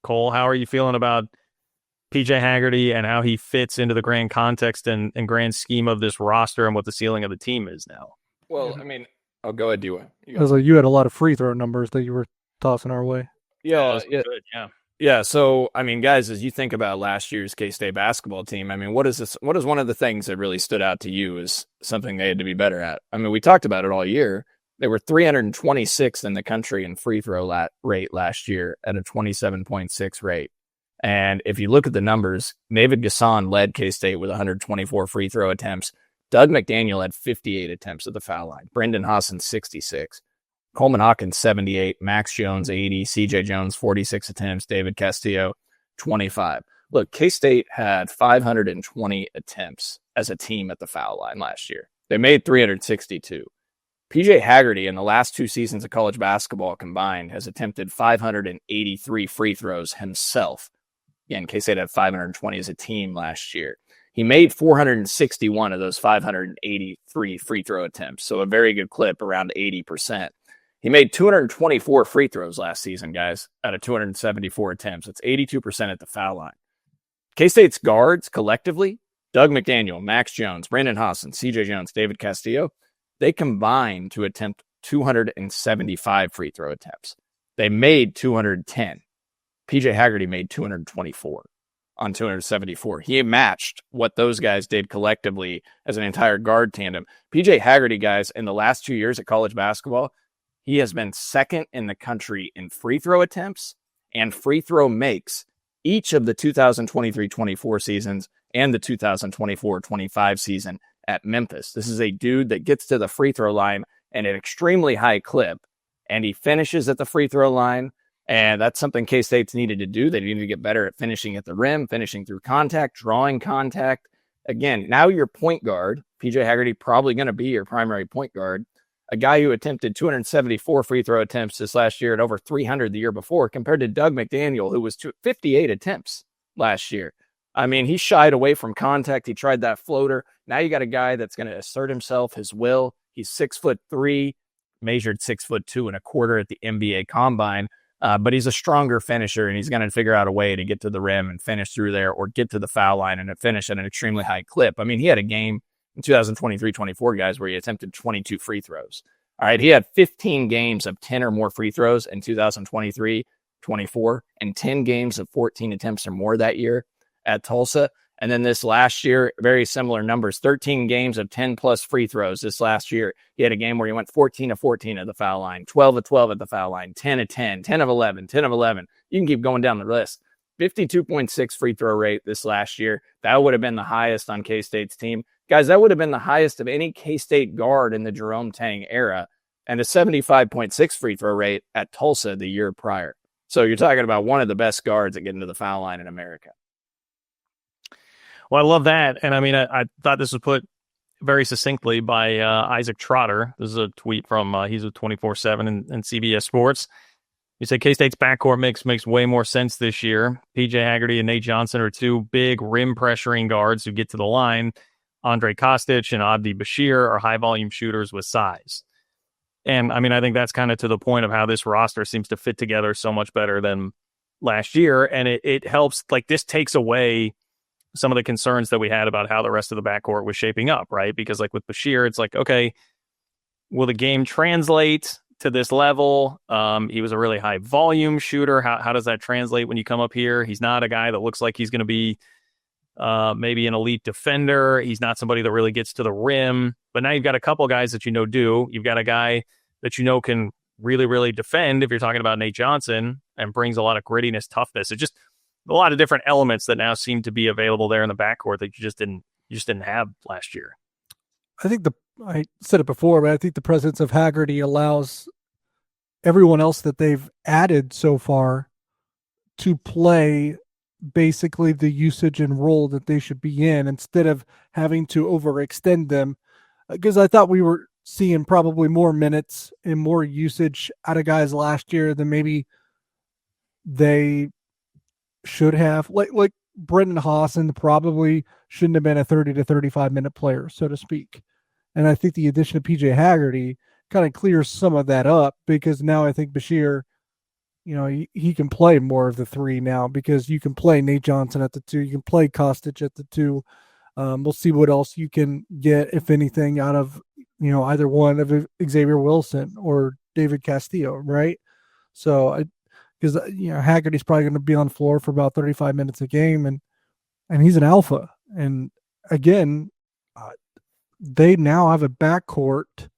Cole, how are you feeling about PJ Haggerty and how he fits into the grand context and grand scheme of this roster and what the ceiling of the team is now? Well, I mean, go ahead, D-Way. I was like, you had a lot of free throw numbers that you were tossing our way. Yeah. Yeah. So, I mean, guys, as you think about last year's K-State basketball team, I mean, what is one of the things that really stood out to you as something they had to be better at? I mean, we talked about it all year. They were 326th in the country in free throw rate last year at a 27.6 rate. And if you look at the numbers, David Gasson led K-State with 124 free throw attempts. Doug McDaniel had 58 attempts at the foul line. Brendan Hassan, 66. Coleman Hawkins, 78. Max Jones, 80. CJ Jones, 46 attempts. David Castillo, 25. Look, K-State had 520 attempts as a team at the foul line last year. They made 362. PJ Haggerty in the last 2 seasons of college basketball combined has attempted 583 free throws himself. Again, K-State had 520 as a team last year. He made 461 of those 583 free throw attempts, so a very good clip, around 80%. He made 224 free throws last season, guys, out of 274 attempts. It's 82% at the foul line. K-State's guards collectively, Doug McDaniel, Max Jones, Brandon Hassan, CJ Jones, David Castillo, they combined to attempt 275 free throw attempts. They made 210. PJ Haggerty made 224 on 274. He matched what those guys did collectively as an entire guard tandem. PJ Haggerty, guys, in the last 2 years of college basketball, he has been second in the country in free throw attempts and free throw makes each of the 2023-24 seasons and the 2024-25 season at Memphis. This is a dude that gets to the free throw line at an extremely high clip, and he finishes at the free throw line, and that's something K-State's needed to do. They need to get better at finishing at the rim, finishing through contact, drawing contact. Again, now your point guard, PJ Haggerty, probably going to be your primary point guard, a guy who attempted 274 free throw attempts this last year and over 300 the year before, compared to Doug McDaniel, who was 58 attempts last year. I mean, he shied away from contact. He tried that floater. Now you got a guy that's going to assert himself, his will. He's 6'3", measured 6'2.25" at the NBA Combine. But he's a stronger finisher, and he's going to figure out a way to get to the rim and finish through there, or get to the foul line and finish at an extremely high clip. I mean, he had a game in 2023-24, guys, where he attempted 22 free throws. All right, he had 15 games of 10 or more free throws in 2023-24, and 10 games of 14 attempts or more that year at Tulsa. And then this last year, very similar numbers, 13 games of 10-plus free throws this last year. He had a game where he went 14 of 14 at the foul line, 12 of 12 at the foul line, 10 of 10, 10 of 11, 10 of 11. You can keep going down the list. 52.6 free throw rate this last year. That would have been the highest on K-State's team. Guys, that would have been the highest of any K-State guard in the Jerome Tang era, and a 75.6 free throw rate at Tulsa the year prior. So you're talking about one of the best guards that get into the foul line in America. Well, I love that. And I mean, I thought this was put very succinctly by Isaac Trotter. This is a tweet from, he's with 24/7 and CBS Sports. He said, K-State's backcourt mix makes way more sense this year. PJ Haggerty and Nate Johnson are two big rim pressuring guards who get to the line. Andre Kostic and Abdi Bashir are high volume shooters with size. And I mean, I think that's kind of to the point of how this roster seems to fit together so much better than last year. And it helps, like, this takes away some of the concerns that we had about how the rest of the backcourt was shaping up, right? Because like with Bashir, it's like, okay, will the game translate to this level? He was a really high volume shooter. How does that translate when you come up here? He's not a guy that looks like he's going to be maybe an elite defender. He's not somebody that really gets to the rim. But now you've got a couple guys that do. You've got a guy that can really, really defend if you're talking about Nate Johnson, and brings a lot of grittiness, toughness. It's just a lot of different elements that now seem to be available there in the backcourt that you just didn't have last year. I think I said it before, but I think the presence of Haggerty allows everyone else that they've added so far to play basically the usage and role that they should be in, instead of having to overextend them. Because I thought we were seeing probably more minutes and more usage out of guys last year than maybe they should have. Like Brendan Hassan probably shouldn't have been a 30 to 35 minute player, so to speak. And I think the addition of PJ Haggerty kind of clears some of that up, because now I think Bashir he can play more of the three now because you can play Nate Johnson at the two. You can play Kostic at the two. We'll see what else you can get, if anything, out of, either one of Xavier Wilson or David Castillo, right? So, because, Haggerty's probably going to be on the floor for about 35 minutes a game, and he's an alpha. And again, they now have a backcourt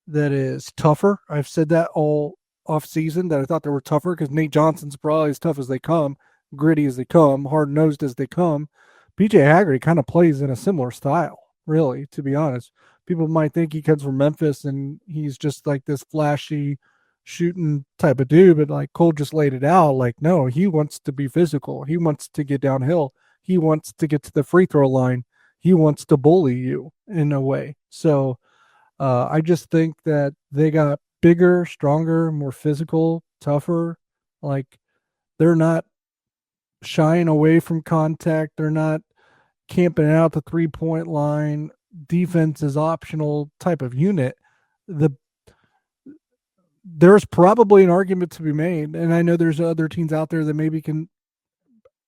that is tougher. I've said that all off season, that I thought they were tougher, because Nate Johnson's probably as tough as they come, gritty as they come, hard-nosed as they come. PJ Haggerty kind of plays in a similar style, really, to be honest. People might think he comes from Memphis and he's just like this flashy shooting type of dude, but like Cole just laid it out, like, no, he wants to be physical. He wants to get downhill. He wants to get to the free throw line. He wants to bully you in a way. So I just think that they got bigger, stronger, more physical, tougher. Like, they're not shying away from contact. They're not camping out the 3-point line. Defense is optional type of unit. There's probably an argument to be made, and I know there's other teams out there that maybe can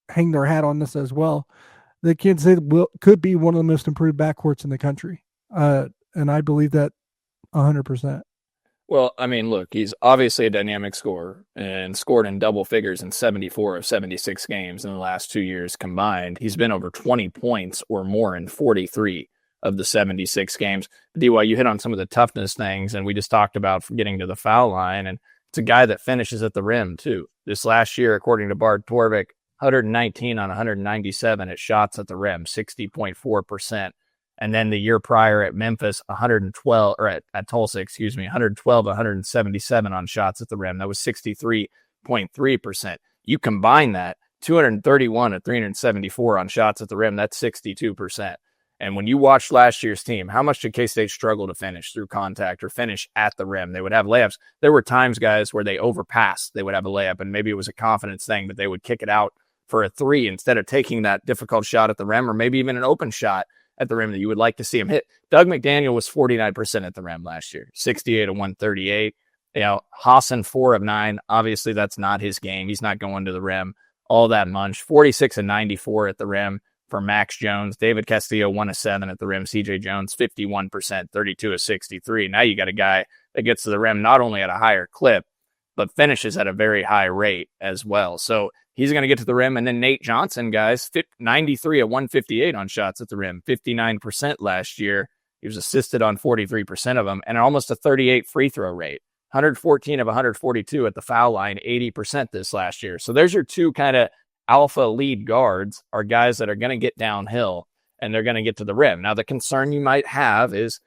hang their hat on this as well. They can't say could be one of the most improved backcourts in the country, and I believe that 100%. Well, I mean, look, he's obviously a dynamic scorer and scored in double figures in 74 of 76 games in the last 2 years combined. He's been over 20 points or more in 43 of the 76 games. DY, you hit on some of the toughness things, and we just talked about getting to the foul line, and it's a guy that finishes at the rim, too. This last year, according to Bart Torvik, 119 on 197 at shots at the rim, 60.4%. And then the year prior at Memphis, 112, or at Tulsa, 112, 177 on shots at the rim. That was 63.3%. You combine that, 231 at 374 on shots at the rim, that's 62%. And when you watch last year's team, how much did K-State struggle to finish through contact or finish at the rim? They would have layups. There were times, guys, where they overpassed. They would have a layup, and maybe it was a confidence thing, but they would kick it out for a three instead of taking that difficult shot at the rim, or maybe even an open shot at the rim that you would like to see him hit. Doug McDaniel was 49% at the rim last year, 68 of 138. Hassan 4 of 9. Obviously, that's not his game. He's not going to the rim all that much. 46 of 94 at the rim for Max Jones. David Castillo 1 of 7 at the rim. CJ Jones 51%, 32 of 63. Now you got a guy that gets to the rim not only at a higher clip, but finishes at a very high rate as well. So he's going to get to the rim. And then Nate Johnson, guys, 93 of 158 on shots at the rim, 59% last year. He was assisted on 43% of them, and almost a 38 free throw rate, 114 of 142 at the foul line, 80% this last year. So there's your two kind of alpha lead guards, are guys that are going to get downhill and they're going to get to the rim. Now, the concern you might have is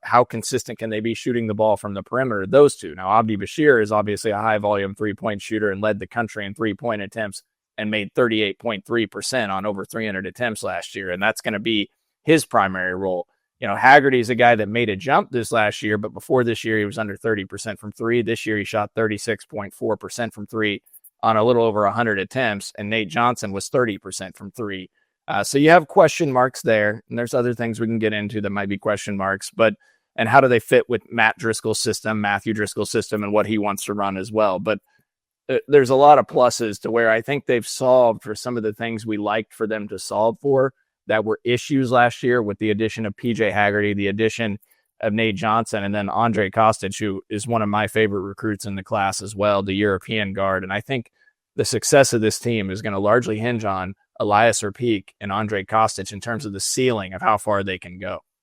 how consistent can they be shooting the ball from the perimeter, those two. Now, Abdi Bashir is obviously a high-volume three-point shooter and led the country in three-point attempts and made 38.3% on over 300 attempts last year, and that's going to be his primary role. Haggerty is a guy that made a jump this last year, but before this year, he was under 30% from three. This year, he shot 36.4% from three on a little over 100 attempts, and Nate Johnson was 30% from three. So you have question marks there, and there's other things we can get into that might be question marks, and how do they fit with Matthew Driscoll's system, and what he wants to run as well. But there's a lot of pluses to where I think they've solved for some of the things we liked for them to solve for that were issues last year, with the addition of PJ Haggerty, the addition of Nate Johnson, and then Andre Kostic, who is one of my favorite recruits in the class as well, the European guard. And I think the success of this team is going to largely hinge on Elias Erpeek and Andre Kostic in terms of the ceiling of how far they can go.